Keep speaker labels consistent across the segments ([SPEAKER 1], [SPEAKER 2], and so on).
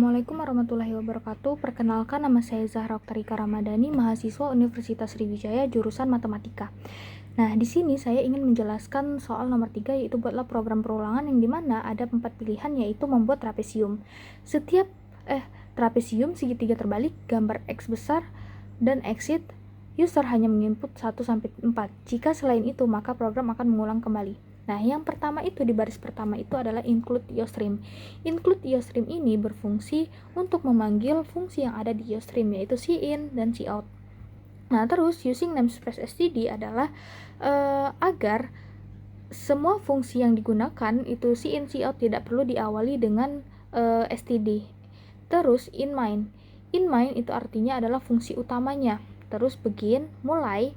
[SPEAKER 1] Assalamualaikum warahmatullahi wabarakatuh. Perkenalkan, nama saya Zahra Oktarika Ramadhani, mahasiswa Universitas Sriwijaya jurusan Matematika. Nah, di sini saya ingin menjelaskan soal nomor 3, yaitu buatlah program perulangan yang dimana ada 4 pilihan, yaitu membuat trapesium. Setiap trapesium segitiga terbalik, gambar X besar dan exit, user hanya menginput 1-4. Jika selain itu, maka program akan mengulang kembali. Nah, yang pertama itu di baris pertama itu adalah include IOStream. Include IOStream ini berfungsi untuk memanggil fungsi yang ada di IOStream, yaitu cin dan cout. Nah, terus using namespace std adalah agar semua fungsi yang digunakan itu cin, cout tidak perlu diawali dengan std. Terus in main itu artinya adalah fungsi utamanya. Terus begin, mulai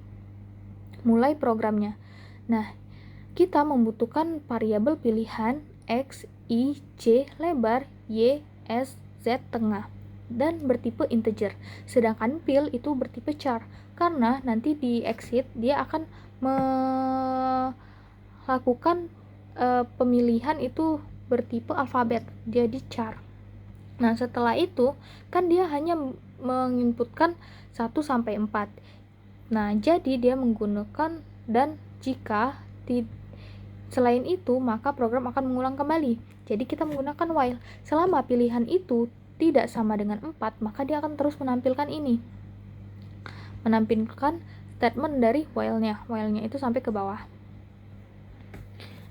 [SPEAKER 1] programnya. Nah, kita membutuhkan variabel pilihan X, Y, Z lebar, Y, S, Z tengah, dan bertipe integer. Sedangkan pil itu bertipe char, karena nanti di exit dia akan melakukan pemilihan itu bertipe alfabet, jadi char. Nah, setelah itu kan dia hanya menginputkan 1-4. Nah, jadi dia menggunakan dan jika selain itu, maka program akan mengulang kembali. Jadi kita menggunakan while. Selama pilihan itu tidak sama dengan 4, maka dia akan terus menampilkan ini. Menampilkan statement dari while-nya. While-nya itu sampai ke bawah.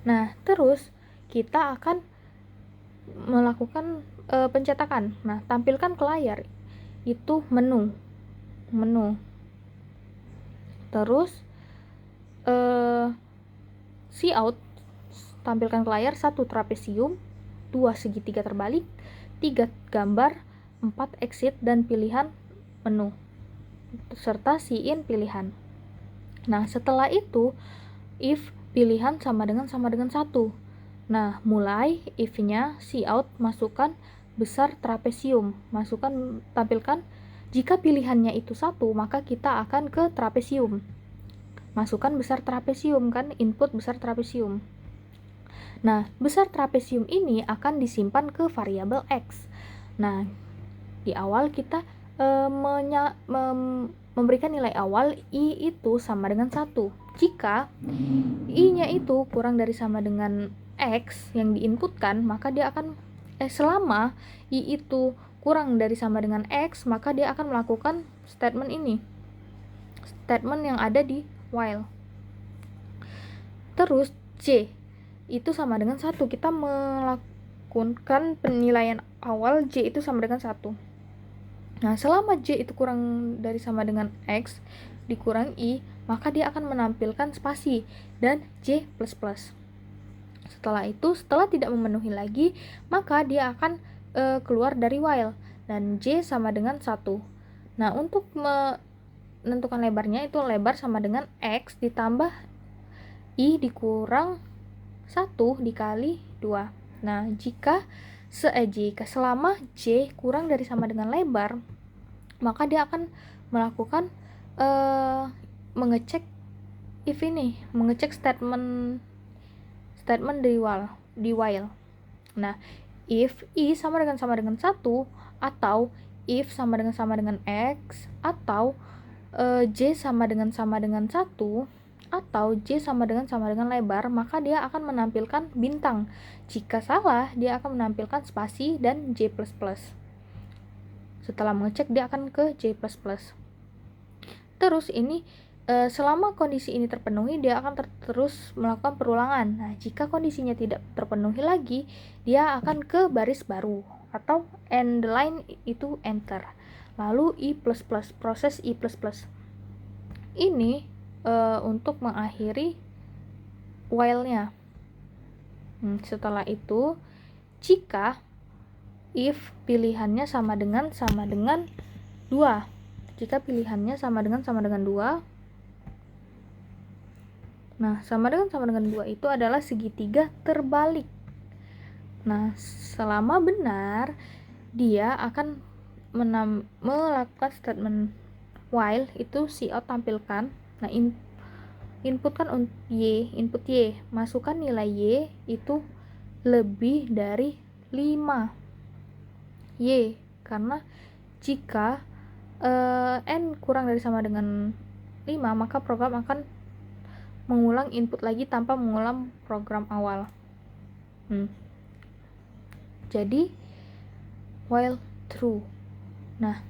[SPEAKER 1] Nah, terus kita akan melakukan pencetakan. Nah, tampilkan ke layar itu menu. Terus cout, tampilkan ke layar 1 trapesium, 2 segitiga terbalik, 3 gambar, 4 exit dan pilihan menu serta cin pilihan. Nah, setelah itu if pilihan sama dengan 1. Nah, mulai if-nya cout masukkan besar trapesium, tampilkan jika pilihannya itu 1, maka kita akan ke trapesium. Masukkan besar trapesium, kan input besar trapesium. Nah, besar trapesium ini akan disimpan ke variabel X. Nah, di awal kita memberikan nilai awal I itu sama dengan 1. Jika I-nya itu kurang dari sama dengan X yang diinputkan, maka dia akan selama I itu kurang dari sama dengan X, maka dia akan melakukan statement ini. Statement yang ada di while. Terus J itu sama dengan 1. Kita melakukan penilaian awal J itu sama dengan 1. Nah, selama J itu kurang dari sama dengan X dikurang I, maka dia akan menampilkan spasi dan J++. Setelah itu, setelah tidak memenuhi lagi, maka dia akan keluar dari while dan J sama dengan 1. Nah, untuk menentukan lebarnya itu lebar sama dengan X ditambah I dikurang 1 dikali 2. Nah, jika selama J kurang dari sama dengan lebar, maka dia akan melakukan mengecek if ini, mengecek statement di while. Nah, if I sama dengan 1 atau if sama dengan X atau J sama dengan 1 atau J sama dengan lebar, maka dia akan menampilkan bintang. Jika salah, dia akan menampilkan spasi dan J++. Setelah mengecek, dia akan ke J++. Terus ini selama kondisi ini terpenuhi, dia akan terus melakukan perulangan. Nah, jika kondisinya tidak terpenuhi lagi, dia akan ke baris baru atau end line itu enter. Lalu I++, proses I++. Ini untuk mengakhiri while-nya. Setelah itu, jika if pilihannya sama dengan 2. Jika pilihannya sama dengan 2. Nah, sama dengan 2 itu adalah segitiga terbalik. Nah, selama benar, dia akan melakukan statement while itu cout tampilkan. Nah, input Y, masukkan nilai Y itu lebih dari 5. Y, karena jika n kurang dari sama dengan 5, maka program akan mengulang input lagi tanpa mengulang program awal. Jadi while true. Nah,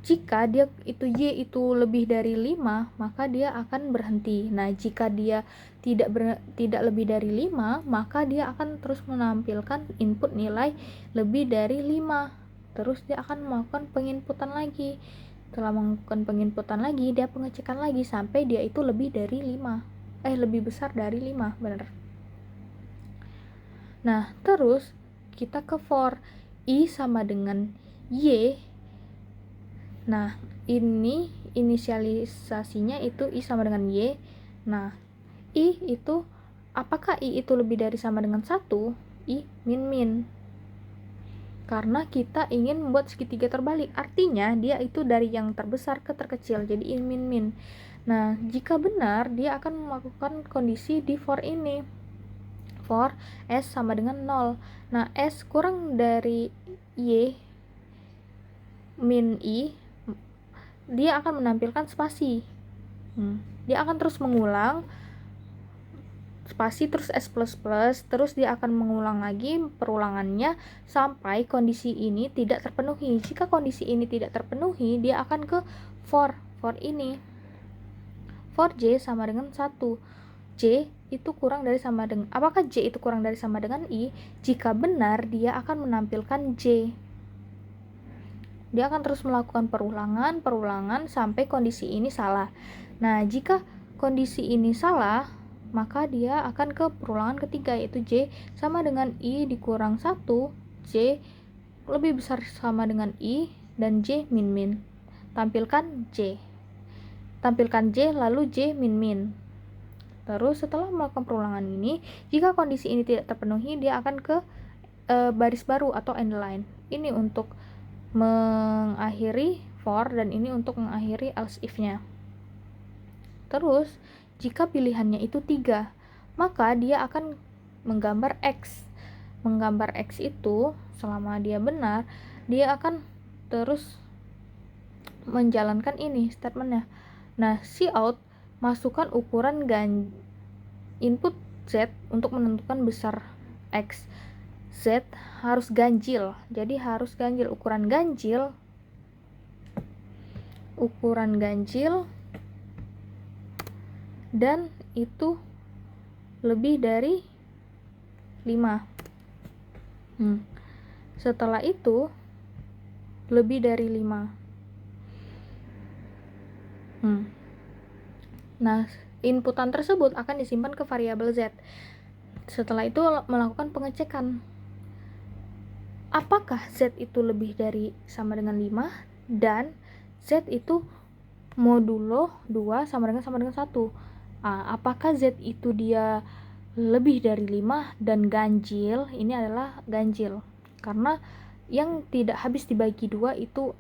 [SPEAKER 1] jika dia itu Y itu lebih dari 5, maka dia akan berhenti. Nah, jika dia tidak lebih dari 5, maka dia akan terus menampilkan input nilai lebih dari 5. Terus dia akan melakukan penginputan lagi. Setelah melakukan penginputan lagi, dia pengecekan lagi sampai dia itu lebih dari 5. Lebih besar dari 5, benar. Nah, terus kita ke for I sama dengan Y. Nah, ini inisialisasinya itu I sama dengan Y. Nah, I itu, apakah I itu lebih dari sama dengan 1? I min. Karena kita ingin membuat segitiga terbalik, artinya dia itu dari yang terbesar ke terkecil, jadi I min. Nah, jika benar, dia akan melakukan kondisi di for ini, for S sama dengan 0. Nah, S kurang dari Y min I, dia akan menampilkan spasi. Dia akan terus mengulang spasi terus S++, terus dia akan mengulang lagi perulangannya sampai kondisi ini tidak terpenuhi. Jika kondisi ini tidak terpenuhi, dia akan ke for ini. For J sama dengan 1. J itu kurang dari sama dengan, apakah J itu kurang dari sama dengan I? Jika benar, dia akan menampilkan J. Dia akan terus melakukan perulangan sampai kondisi ini salah. Nah, jika kondisi ini salah, maka dia akan ke perulangan ketiga, yaitu J sama dengan I dikurang 1, J lebih besar sama dengan I, dan J min. Tampilkan J lalu J min. Terus setelah melakukan perulangan ini, jika kondisi ini tidak terpenuhi, dia akan ke baris baru atau end line. Ini untuk mengakhiri for, dan ini untuk mengakhiri else if-nya. Terus jika pilihannya itu 3, maka dia akan menggambar X. Menggambar X itu, selama dia benar, dia akan terus menjalankan ini statementnya. Nah, cout masukkan ukuran input Z untuk menentukan besar X. Z harus ganjil, jadi harus ganjil, ukuran ganjil dan itu lebih dari 5. Setelah itu lebih dari 5. Nah, inputan tersebut akan disimpan ke variabel Z. Setelah itu melakukan pengecekan. Apakah Z itu lebih dari sama dengan 5 dan Z itu modulo 2 sama dengan 1. Apakah Z itu dia lebih dari 5 dan ganjil? Ini adalah ganjil karena yang tidak habis dibagi 2 itu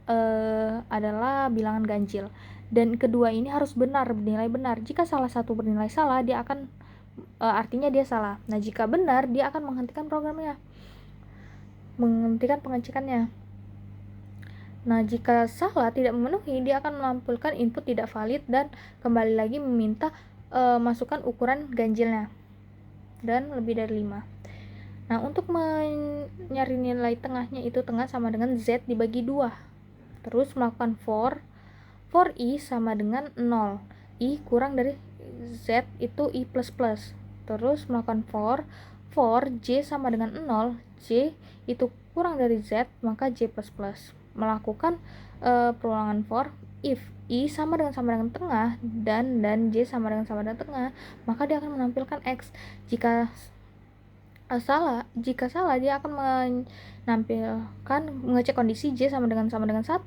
[SPEAKER 1] adalah bilangan ganjil, dan kedua ini harus bernilai benar. Jika salah satu bernilai salah, dia akan artinya dia salah. Nah, jika benar, dia akan menghentikan programnya, menghentikan pengecekannya. Nah, jika salah tidak memenuhi, dia akan menampilkan input tidak valid dan kembali lagi meminta masukkan ukuran ganjilnya dan lebih dari 5. Nah, untuk mencari nilai tengahnya itu tengah sama dengan Z dibagi 2. Terus melakukan for I sama dengan 0. I kurang dari Z itu I++. Terus melakukan for J sama dengan 0. J itu kurang dari Z, maka J++. Melakukan perulangan for if I sama dengan tengah dan J sama dengan tengah, maka dia akan menampilkan X. Jika salah, dia akan menampilkan mengecek kondisi J sama dengan 1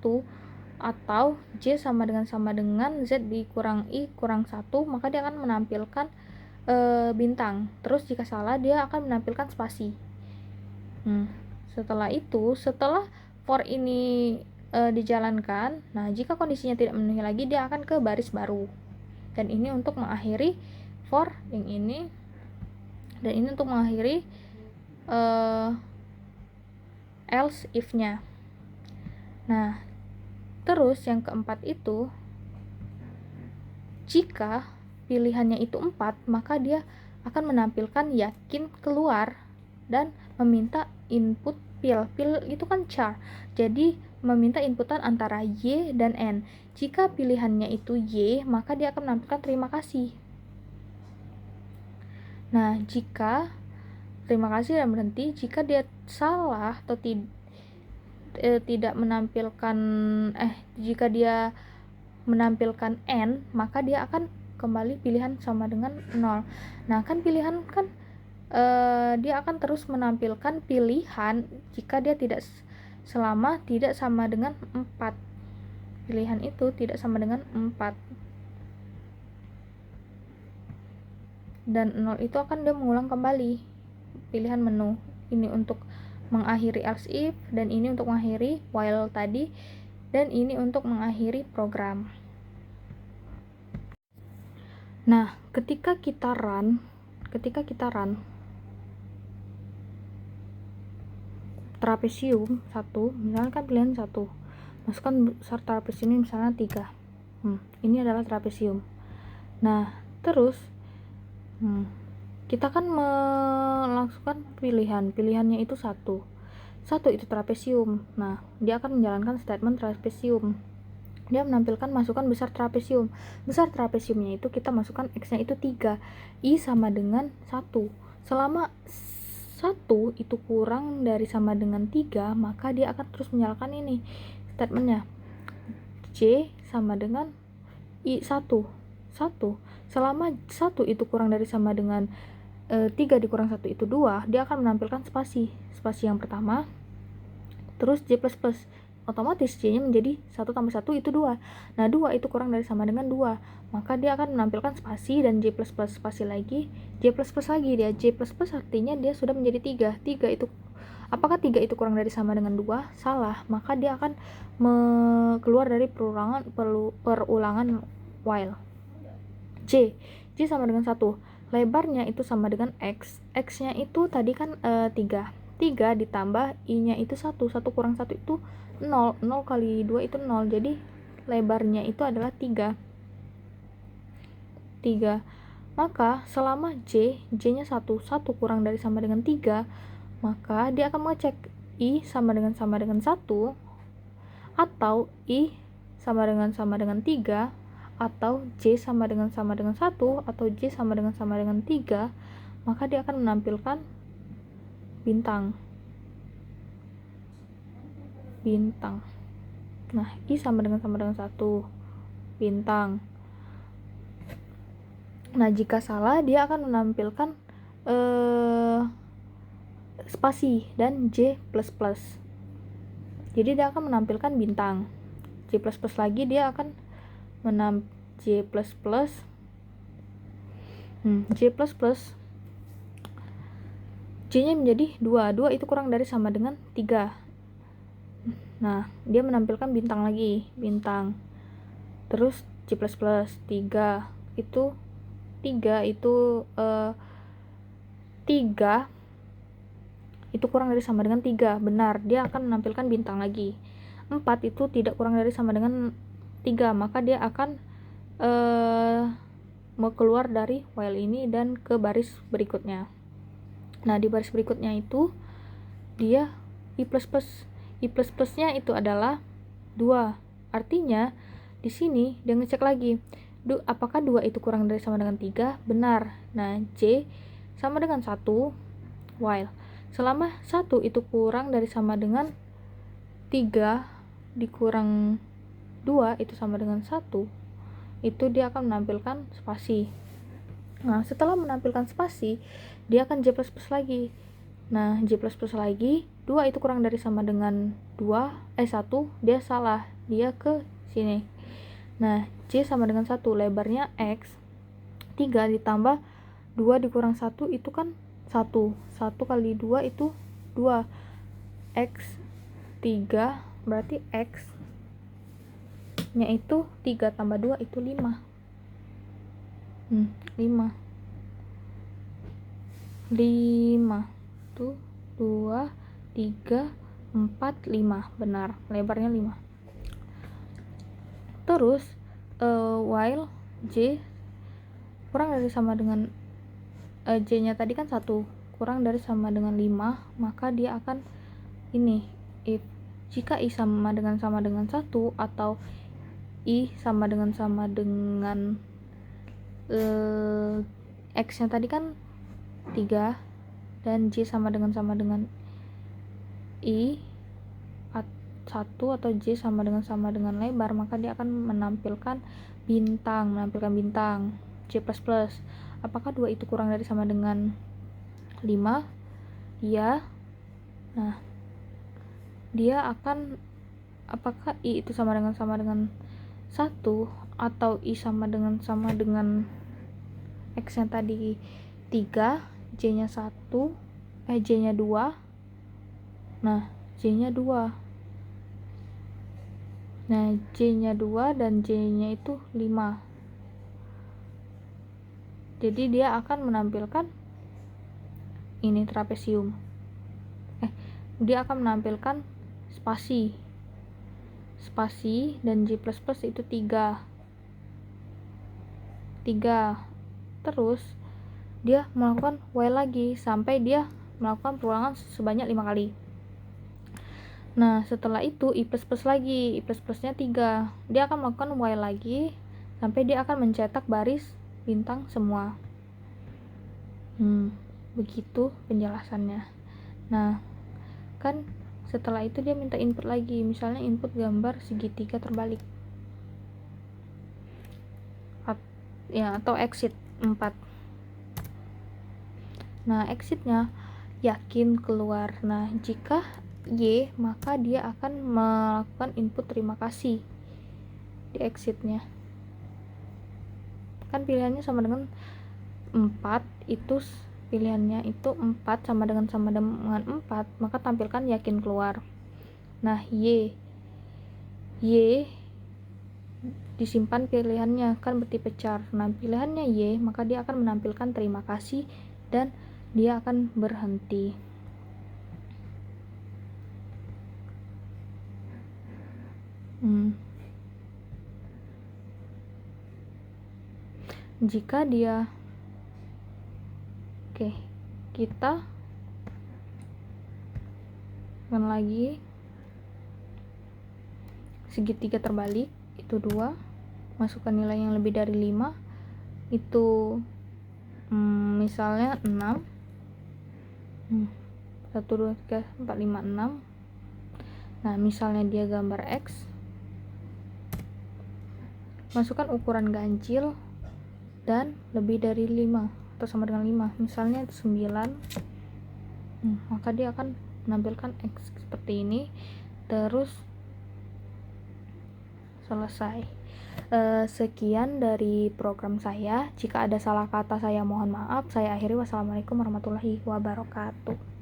[SPEAKER 1] atau J sama dengan Z dikurang I kurang 1, maka dia akan menampilkan bintang. Terus jika salah, dia akan menampilkan spasi. Setelah for ini dijalankan, nah jika kondisinya tidak memenuhi lagi, dia akan ke baris baru. Dan ini untuk mengakhiri for yang ini, dan ini untuk mengakhiri else if-nya. Nah, terus yang keempat itu, jika pilihannya itu 4, maka dia akan menampilkan yakin keluar dan meminta input pil. Pil itu kan char. Jadi meminta inputan antara Y dan N. Jika pilihannya itu Y, maka dia akan menampilkan terima kasih. Nah, jika terima kasih dan berhenti, jika dia salah atau tidak menampilkan jika dia menampilkan N, maka dia akan kembali pilihan sama dengan 0. Nah, kan pilihan kan dia akan terus menampilkan pilihan jika dia selama tidak sama dengan 4. Pilihan itu tidak sama dengan 4. Dan 0 itu akan dia mengulang kembali pilihan menu. Ini untuk mengakhiri else if, dan ini untuk mengakhiri while tadi, dan ini untuk mengakhiri program. Nah, ketika kita run trapesium 1, misalnya kan pilihan 1, masukkan besar trapesium ini misalnya 3. Ini adalah trapesium. Nah, terus kita kan melangsungkan pilihannya itu 1 itu trapesium. Nah, dia akan menjalankan statement trapesium. Dia menampilkan masukan besar trapesium. Besar trapesiumnya itu kita masukkan X-nya itu 3. I sama dengan 1. Selama 1 itu kurang dari sama dengan 3, maka dia akan terus menyalakan ini statementnya. J sama dengan I 1. Selama 1 itu kurang dari sama dengan 3 dikurang 1 itu 2, dia akan menampilkan spasi yang pertama, terus J++. Otomatis J-nya menjadi 1 tambah 1 itu 2. Nah, 2 itu kurang dari sama dengan 2, maka dia akan menampilkan spasi dan J++ spasi lagi, J++ lagi. Dia J++ artinya dia sudah menjadi 3. Apakah 3 itu kurang dari sama dengan 2? Salah, maka dia akan keluar dari perulangan while. J sama dengan 1. Lebarnya itu sama dengan X. X-nya itu tadi kan 3 ditambah I-nya itu 1 kurang 1 itu 0 kali 2 itu 0, jadi lebarnya itu adalah 3. Maka selama J-nya 1 kurang dari sama dengan 3, maka dia akan mengecek I sama dengan 1, atau I sama dengan 3, atau J sama dengan 1, atau J sama dengan 3, maka dia akan menampilkan bintang. Nah, I sama dengan 1, bintang. Nah, jika salah dia akan menampilkan spasi dan J++. Jadi dia akan menampilkan bintang. J++ lagi dia akan J++. J-nya menjadi 2 itu kurang dari sama dengan 3. Nah, dia menampilkan bintang lagi, terus J++, 3 itu 3 itu kurang dari sama dengan 3, benar, dia akan menampilkan bintang lagi. 4 itu tidak kurang dari sama dengan 3, maka dia akan mau keluar dari while ini dan ke baris berikutnya. Nah, di baris berikutnya itu dia I++. I++-nya itu adalah 2. Artinya di sini dia ngecek lagi, apakah 2 itu kurang dari sama dengan 3? Benar. Nah, J sama dengan 1 while. Selama 1 itu kurang dari sama dengan 3 dikurang 2 itu sama dengan 1, itu dia akan menampilkan spasi. Nah, setelah menampilkan spasi, dia akan J++ lagi. Nah, J++ lagi, 2 itu kurang dari sama dengan 1, dia salah, dia ke sini. Nah, J sama dengan 1, lebarnya X, 3 ditambah 2 dikurang 1 itu kan 1 kali 2 itu 2, X 3, berarti X nya itu 3 tambah 2 itu 5. 5 tuh 2, 3, 4, 5, benar, lebarnya 5. Terus while J kurang dari sama dengan J nya tadi kan 1, kurang dari sama dengan 5, maka dia akan ini, if jika I sama dengan 1 atau I sama dengan X nya tadi kan 3 dan J sama dengan I 1 atau J sama dengan lebar, maka dia akan menampilkan bintang J++. Apakah 2 itu kurang dari sama dengan 5? Iya. Nah, dia akan, apakah I itu sama dengan 1 atau I sama dengan X nya tadi 3, J nya 2. Nah, J nya 2. Nah, J nya 2 dan J nya itu 5. Jadi dia akan menampilkan ini trapesium. Dia akan menampilkan spasi dan J++ itu 3. Terus dia melakukan while lagi sampai dia melakukan perulangan sebanyak 5 kali. Nah, setelah itu I++ lagi, I++-nya 3. Dia akan melakukan while lagi sampai dia akan mencetak baris bintang semua. Begitu penjelasannya. Nah, kan setelah itu dia minta input lagi, misalnya input gambar segitiga terbalik atau exit 4. Nah, exitnya yakin keluar. Nah, jika Y, maka dia akan melakukan input terima kasih di exitnya. Kan pilihannya sama dengan 4, itu pilihannya itu 4 sama dengan 4, maka tampilkan yakin keluar. Nah, Y disimpan pilihannya, kan bertipe char. Nah, pilihannya Y, maka dia akan menampilkan terima kasih dan dia akan berhenti. Jika dia kita akan lagi segitiga terbalik itu 2, masukkan nilai yang lebih dari 5, itu misalnya 6. 1, 2, 3, 4, 5, 6. Nah, misalnya dia gambar X, masukkan ukuran ganjil dan lebih dari 5 atau sama dengan 5, misalnya 9. Maka dia akan menampilkan X seperti ini. Terus selesai. Sekian dari program saya. Jika ada salah kata saya mohon maaf. Saya akhiri. Wassalamualaikum warahmatullahi wabarakatuh.